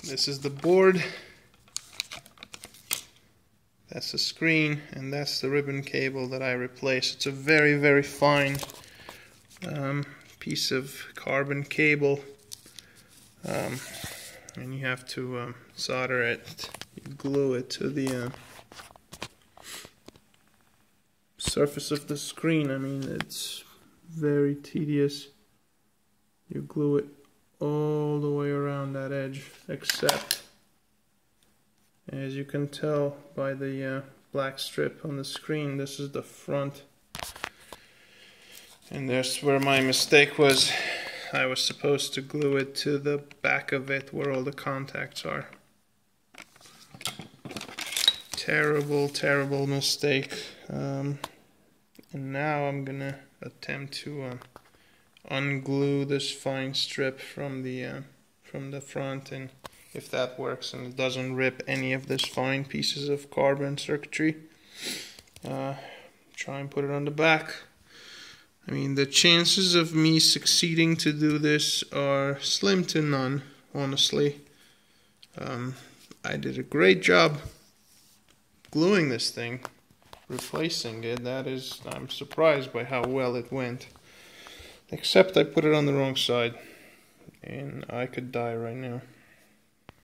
This is the board. That's the screen, and that's the ribbon cable that I replaced. It's a very, very fine piece of carbon cable, and you have to solder it. You glue it to the surface of the screen. I mean, it's very tedious. You glue it all the way around that edge, except, as you can tell by the black strip on the screen, this is the front. And that's where my mistake was. I was supposed to glue it to the back of it where all the contacts are. Terrible, terrible mistake. And now I'm gonna attempt to unglue this fine strip from the front, and if that works and it doesn't rip any of this fine pieces of carbon circuitry, try and put it on the back. I mean, the chances of me succeeding to do this are slim to none, honestly. I did a great job gluing this thing, replacing it. I'm surprised by how well it went. Except I put it on the wrong side, and I could die right now.